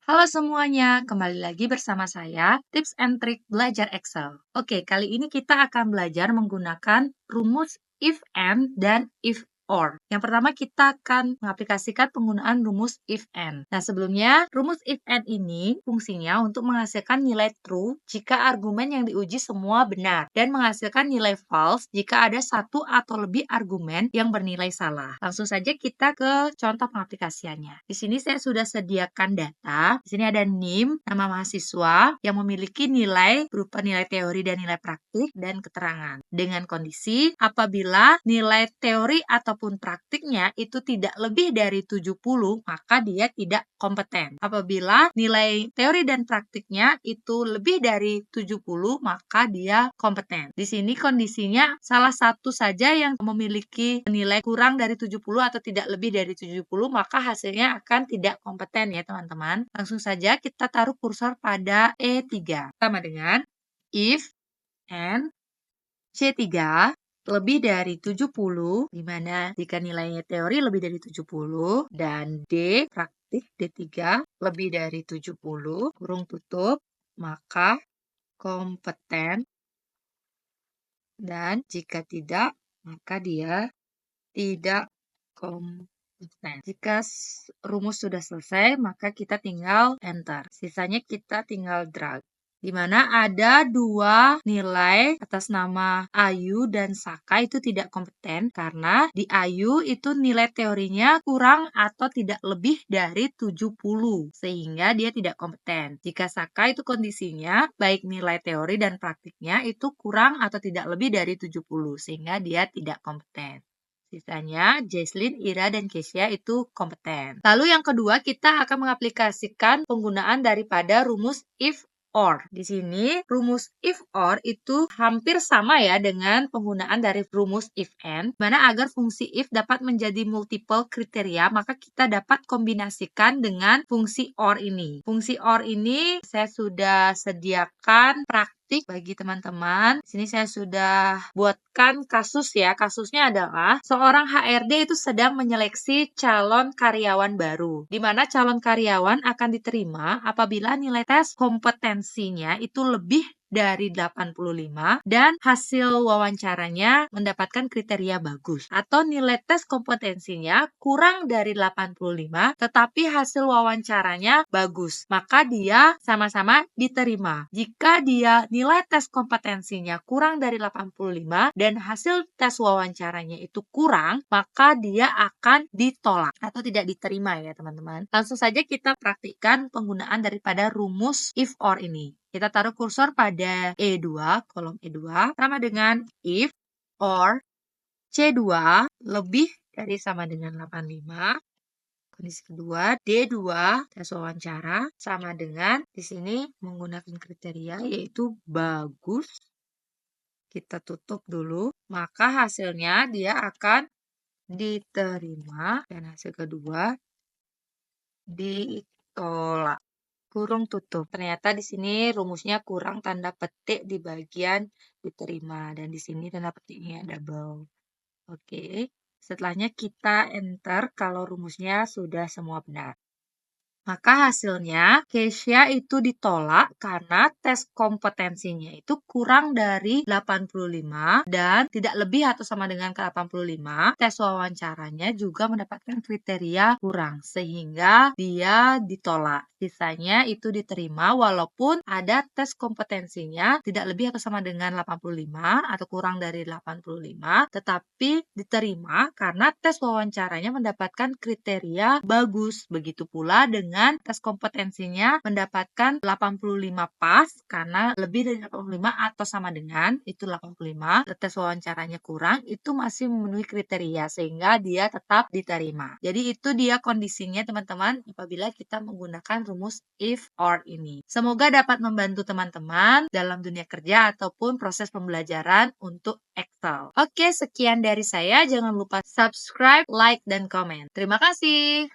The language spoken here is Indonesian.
Halo semuanya, kembali lagi bersama saya, Tips and Trik Belajar Excel. Oke, kali ini kita akan belajar menggunakan rumus if and dan if or. Yang pertama kita akan mengaplikasikan penggunaan rumus if and. Nah, sebelumnya rumus if and ini fungsinya untuk menghasilkan nilai true jika argumen yang diuji semua benar dan menghasilkan nilai false jika ada satu atau lebih argumen yang bernilai salah. Langsung saja kita ke contoh pengaplikasiannya. Di sini saya sudah sediakan data. Di sini ada NIM, nama mahasiswa yang memiliki nilai berupa nilai teori dan nilai praktik dan keterangan. Dengan kondisi apabila nilai teori ataupun praktiknya itu tidak lebih dari 70, maka dia tidak kompeten. Apabila nilai teori dan praktiknya itu lebih dari 70, maka dia kompeten. Di sini kondisinya salah satu saja yang memiliki nilai kurang dari 70 atau tidak lebih dari 70, maka hasilnya akan tidak kompeten ya teman-teman. Langsung saja kita taruh kursor pada E3. Sama dengan if and C3 lebih dari 70, di mana jika nilainya teori lebih dari 70, dan D, praktik D3 lebih dari 70, kurung tutup, maka kompeten, dan jika tidak, maka dia tidak kompeten. Jika rumus sudah selesai, maka kita tinggal enter. Sisanya kita tinggal drag. Di mana ada dua nilai atas nama Ayu dan Saka itu tidak kompeten karena di Ayu itu nilai teorinya kurang atau tidak lebih dari 70 sehingga dia tidak kompeten. Jika Saka itu kondisinya baik nilai teori dan praktiknya itu kurang atau tidak lebih dari 70 sehingga dia tidak kompeten. Sisanya, Jesslyn, Ira, dan Kesia itu kompeten. Lalu yang kedua, kita akan mengaplikasikan penggunaan daripada rumus if or. Di sini, rumus if or itu hampir sama ya dengan penggunaan dari rumus if and, mana agar fungsi if dapat menjadi multiple kriteria, maka kita dapat kombinasikan dengan fungsi or ini. Fungsi or ini saya sudah sediakan praktik bagi teman-teman. Di sini saya sudah buatkan kasus ya. Kasusnya adalah seorang HRD itu sedang menyeleksi calon karyawan baru, di mana calon karyawan akan diterima apabila nilai tes kompetensinya itu lebih dari 85 dan hasil wawancaranya mendapatkan kriteria bagus, atau nilai tes kompetensinya kurang dari 85 tetapi hasil wawancaranya bagus, maka dia sama-sama diterima. Jika dia nilai tes kompetensinya kurang dari 85 dan hasil tes wawancaranya itu kurang, maka dia akan ditolak atau tidak diterima ya teman-teman. Langsung saja kita praktikkan penggunaan daripada rumus if or ini. Kita taruh kursor pada E2, kolom E2, sama dengan if or C2 lebih dari sama dengan 85. Kondisi kedua, D2, tes wawancara, sama dengan di sini menggunakan kriteria yaitu bagus. Kita tutup dulu, maka hasilnya dia akan diterima dan hasil kedua ditolak. Kurung tutup. Ternyata di sini rumusnya kurang tanda petik di bagian diterima dan di sini tanda petiknya double. Oke. Setelahnya kita enter kalau rumusnya sudah semua benar. Maka hasilnya Kesia itu ditolak karena tes kompetensinya itu kurang dari 85 dan tidak lebih atau sama dengan ke 85. Tes wawancaranya juga mendapatkan kriteria kurang sehingga dia ditolak. Sisanya itu diterima walaupun ada tes kompetensinya tidak lebih atau sama dengan 85 atau kurang dari 85, tetapi diterima karena tes wawancaranya mendapatkan kriteria bagus. Begitu pula dengan tes kompetensinya mendapatkan 85 pas karena lebih dari 85 atau sama dengan itu 85. Tes wawancaranya kurang, itu masih memenuhi kriteria sehingga dia tetap diterima. Jadi itu dia kondisinya teman-teman apabila kita menggunakan rumus if or ini. Semoga dapat membantu teman-teman dalam dunia kerja ataupun proses pembelajaran untuk Excel. Oke, sekian dari saya. Jangan lupa subscribe, like, dan komen. Terima kasih.